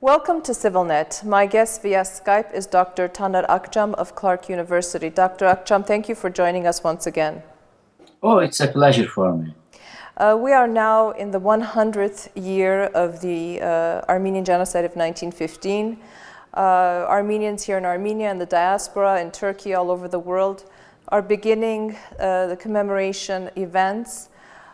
Welcome to CivilNet. My guest via Skype is Dr. Akcam of Clark University. Dr. Akcam, thank you for joining us once again. Oh, it's a pleasure for me. We are now in the 100th year of the Armenian Genocide of 1915. Armenians here in Armenia and the diaspora in Turkey, all over the world, are beginning the commemoration events,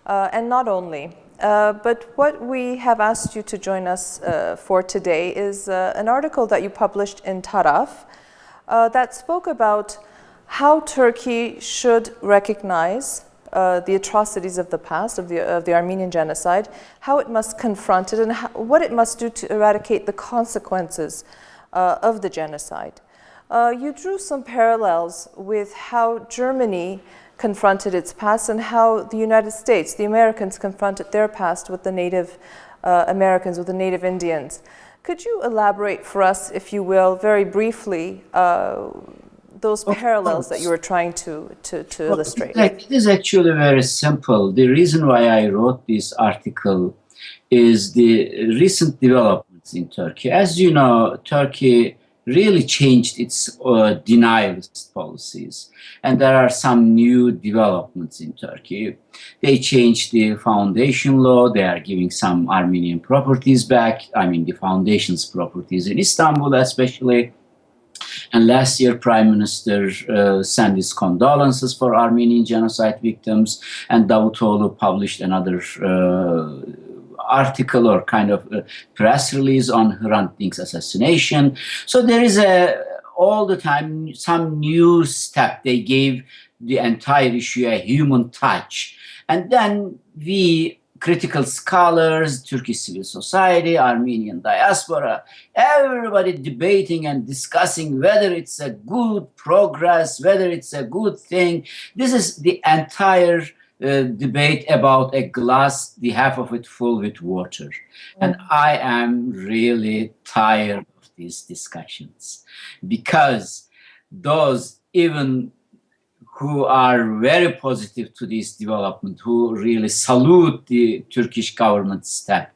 and not only. But what we have asked you to join us for today is an article that you published in Taraf that spoke about how Turkey should recognize the atrocities of the past, of the Armenian Genocide, how it must confront it, and what it must do to eradicate the consequences of the genocide. You drew some parallels with how Germany confronted its past and how the United States, the Americans, confronted their past with the Native Americans, with the Native Indians. Could you elaborate for us, if you will, very briefly, those parallels that you were trying to illustrate? It is actually very simple. The reason why I wrote this article is the recent developments in Turkey. As you know, Turkey really changed its denialist policies. And there are some new developments in Turkey. They changed the foundation law. They are giving some Armenian properties back. I mean, the foundation's properties in Istanbul especially. And last year, Prime Minister sent his condolences for Armenian genocide victims. And Davutoglu published another article or kind of press release on Hrant Dink's assassination. So there is all the time some new step. They gave the entire issue a human touch. And then we, critical scholars, Turkish civil society, Armenian diaspora, everybody debating and discussing whether it's a good progress, whether it's a good thing. This is the entire debate about a glass, the half of it full with water. And I am really tired of these discussions because those even who are very positive to this development, who really salute the Turkish government step,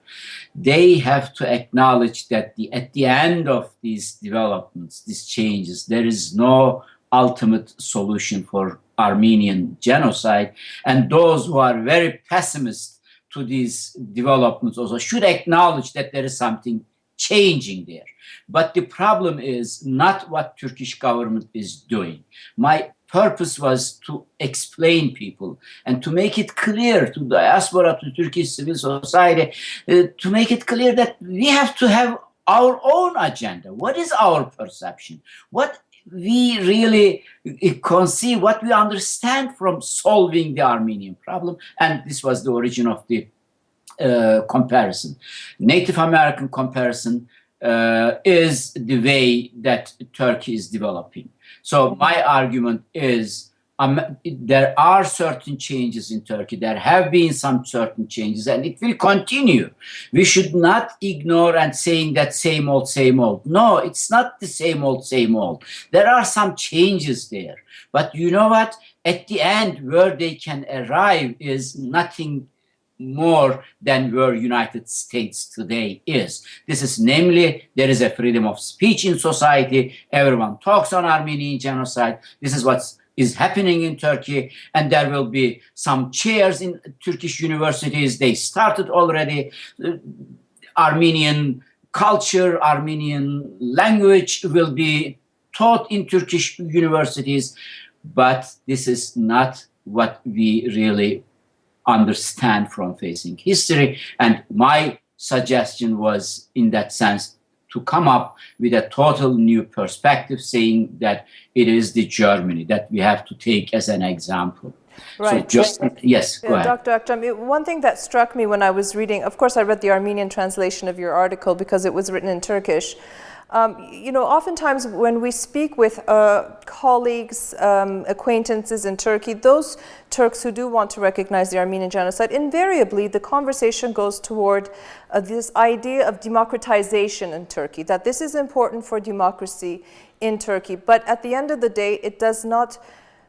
they have to acknowledge that at the end of these developments, these changes, there is no ultimate solution for Armenian genocide, and those who are very pessimist to these developments also should acknowledge that there is something changing there. But the problem is not what Turkish government is doing. My purpose was to explain people and to make it clear to diaspora, to Turkish civil society, to make it clear that we have to have our own agenda. What is our perception? What we really conceive, what we understand from solving the Armenian problem. And this was the origin of the comparison. Native American comparison is the way that Turkey is developing. So my argument is there are certain changes in Turkey. There have been some certain changes, and it will continue. We should not ignore and saying that same old, same old. No, it's not the same old, same old. There are some changes there. But you know what? At the end, where they can arrive is nothing more than where United States today is. This is namely, there is a freedom of speech in society. Everyone talks on Armenian genocide. This is what's is happening in Turkey, and there will be some chairs in Turkish universities. They started already. Armenian culture, Armenian language will be taught in Turkish universities, but this is not what we really understand from facing history. And my suggestion was, in that sense, to come up with a total new perspective, saying that it is the Germany that we have to take as an example. Right. So yes, go ahead. Dr. Akcam, one thing that struck me when I was reading, of course I read the Armenian translation of your article because it was written in Turkish. You know, oftentimes when we speak with colleagues, acquaintances in Turkey, those Turks who do want to recognize the Armenian genocide, invariably the conversation goes toward this idea of democratization in Turkey, that this is important for democracy in Turkey. But at the end of the day, it does not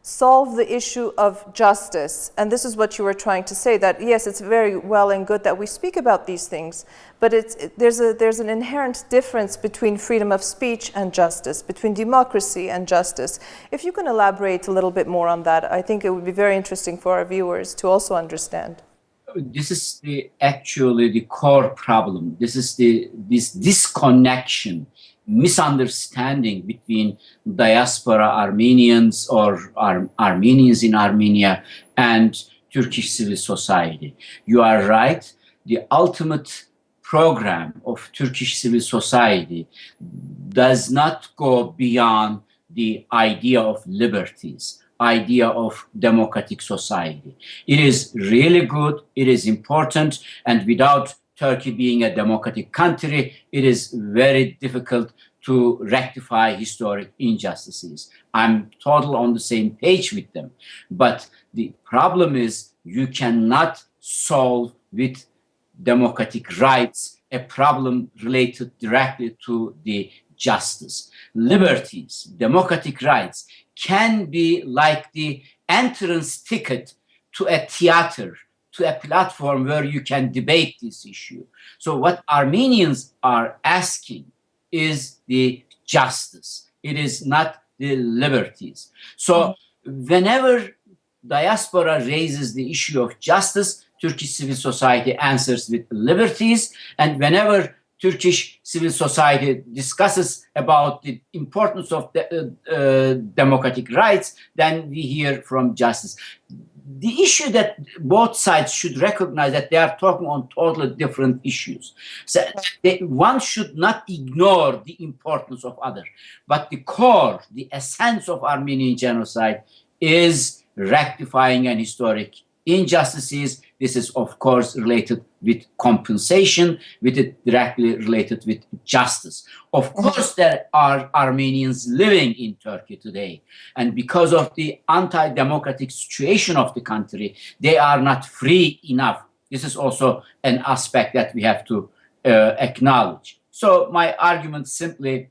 solve the issue of justice. And this is what you were trying to say, that yes, it's very well and good that we speak about these things, but there's an inherent difference between freedom of speech and justice, between democracy and justice. If you can elaborate a little bit more on that, I think it would be very interesting for our viewers to also understand. This is actually the core problem. This is this disconnection, misunderstanding between diaspora Armenians or Armenians in Armenia and Turkish civil society. You are right. The ultimate program of Turkish civil society does not go beyond the idea of liberties, idea of democratic society. It is really good, it is important, and without Turkey being a democratic country, it is very difficult to rectify historic injustices. I'm totally on the same page with them. But the problem is you cannot solve with democratic rights a problem related directly to the justice. Liberties, democratic rights can be like the entrance ticket to a theater, to a platform where you can debate this issue. So what Armenians are asking is the justice. It is not the liberties. So whenever diaspora raises the issue of justice, Turkish civil society answers with liberties, and whenever Turkish civil society discusses about the importance of democratic rights, then we hear from justice. The issue that both sides should recognize that they are talking on totally different issues. So one should not ignore the importance of other, but the core, the essence of Armenian genocide is rectifying an historic injustices. This is, of course, related with compensation, with it directly related with justice. Of course, there are Armenians living in Turkey today, and because of the anti-democratic situation of the country, they are not free enough. This is also an aspect that we have to acknowledge. So my argument simply,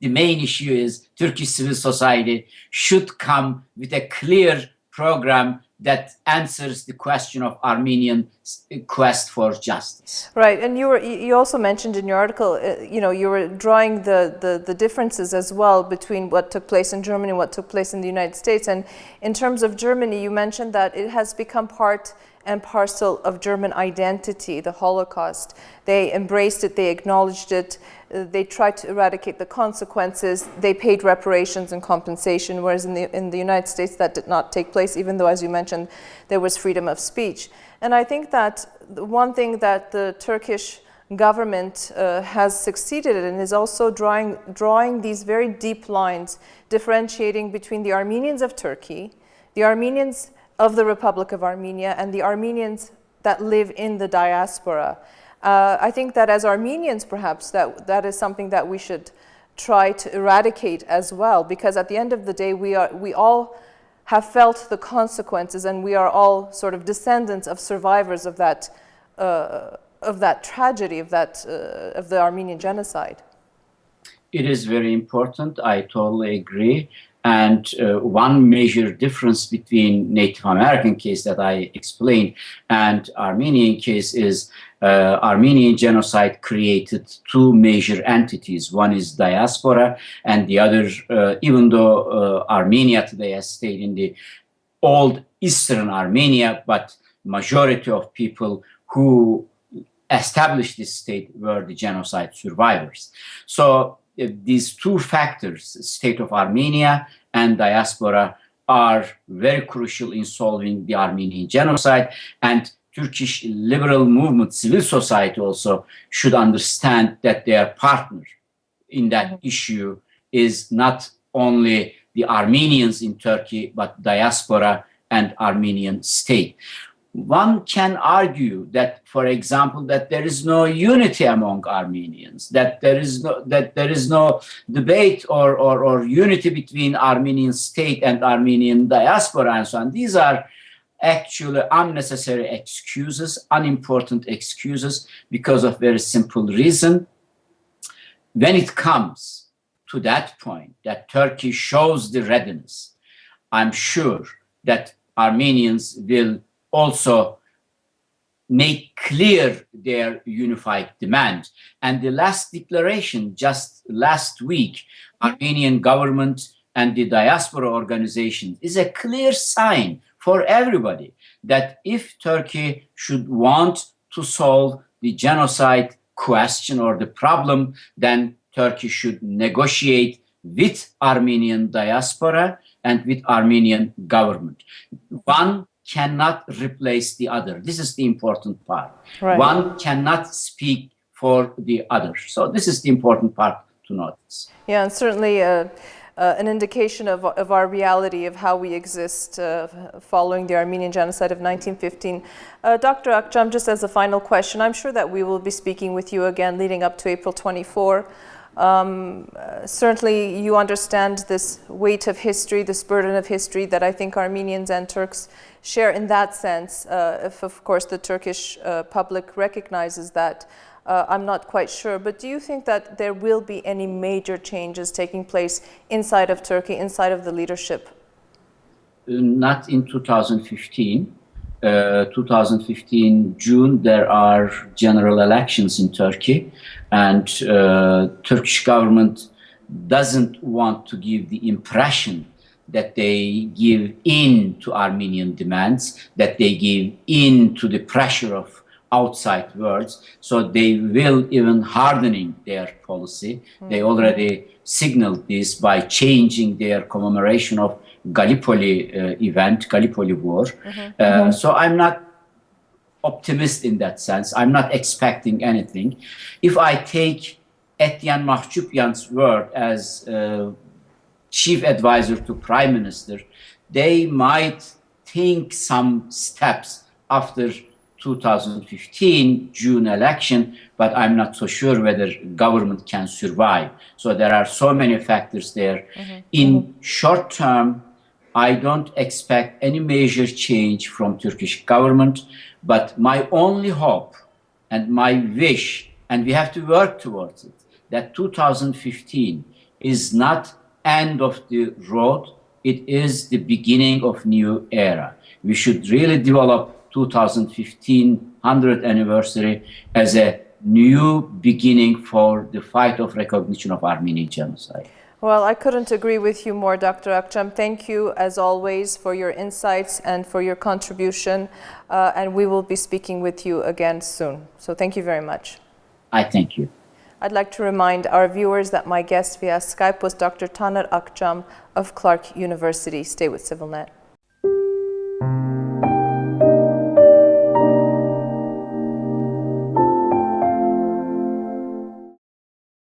the main issue is Turkish civil society should come with a clear program that answers the question of Armenian quest for justice. Right, and you also mentioned in your article, you were drawing the differences as well between what took place in Germany and what took place in the United States. And in terms of Germany, you mentioned that it has become part and parcel of German identity, the Holocaust. They embraced it, they acknowledged it, they tried to eradicate the consequences, they paid reparations and compensation, whereas in the United States that did not take place, even though, as you mentioned, there was freedom of speech. And I think that one thing that the Turkish government has succeeded in is also drawing these very deep lines, differentiating between the Armenians of Turkey, the Armenians of the Republic of Armenia, and the Armenians that live in the diaspora. I think that as Armenians, perhaps, that is something that we should try to eradicate as well, because at the end of the day, we all have felt the consequences, and we are all sort of descendants of survivors of that tragedy, of the Armenian genocide. It is very important. I totally agree. And one major difference between Native American case that I explained and Armenian case is Armenian genocide created two major entities. One is diaspora, and the other, even though Armenia today has stayed in the old Eastern Armenia, but majority of people who established this state were the genocide survivors. So these two factors, state of Armenia and diaspora, are very crucial in solving the Armenian genocide, and Turkish liberal movement, civil society also should understand that their partner in that issue is not only the Armenians in Turkey, but diaspora and Armenian state. One can argue that, for example, that there is no unity among Armenians, that there is no debate or unity between Armenian state and Armenian diaspora and so on. These are actually unnecessary excuses, unimportant excuses, because of very simple reason. When it comes to that point, that Turkey shows the readiness, I'm sure that Armenians will also make clear their unified demand. And the last declaration just last week, Armenian government and the diaspora organization is a clear sign for everybody that if Turkey should want to solve the genocide question or the problem, then Turkey should negotiate with Armenian diaspora and with Armenian government. One cannot replace the other. This is the important part. Right. One cannot speak for the other. So this is the important part to notice. Yeah, and certainly an indication of our reality of how we exist following the Armenian Genocide of 1915. Dr. Akcam, just as a final question, I'm sure that we will be speaking with you again leading up to April 24. Certainly you understand this weight of history, this burden of history that I think Armenians and Turks share in that sense. If of course the Turkish public recognizes that, I'm not quite sure. But do you think that there will be any major changes taking place inside of Turkey, inside of the leadership? Not in 2015. 2015 June, there are general elections in Turkey, and Turkish government doesn't want to give the impression that they give in to Armenian demands, that they give in to the pressure of outside worlds. So they will even hardening their policy. They already signaled this by changing their commemoration of Gallipoli event, Gallipoli War. So I'm not optimist in that sense. I'm not expecting anything. If I take Etienne Mahçupyan's word as chief advisor to prime minister, they might think some steps after 2015 June election, but I'm not so sure whether government can survive. So there are so many factors there. In short term, I don't expect any major change from Turkish government, but my only hope and my wish, and we have to work towards it, that 2015 is not end of the road, it is the beginning of new era. We should really develop 2015 100th anniversary as a new beginning for the fight of recognition of Armenian genocide. Well, I couldn't agree with you more, Dr. Akcam. Thank you, as always, for your insights and for your contribution. And we will be speaking with you again soon. So thank you very much. I thank you. I'd like to remind our viewers that my guest via Skype was Dr. Taner Akcam of Clark University. Stay with CivilNet.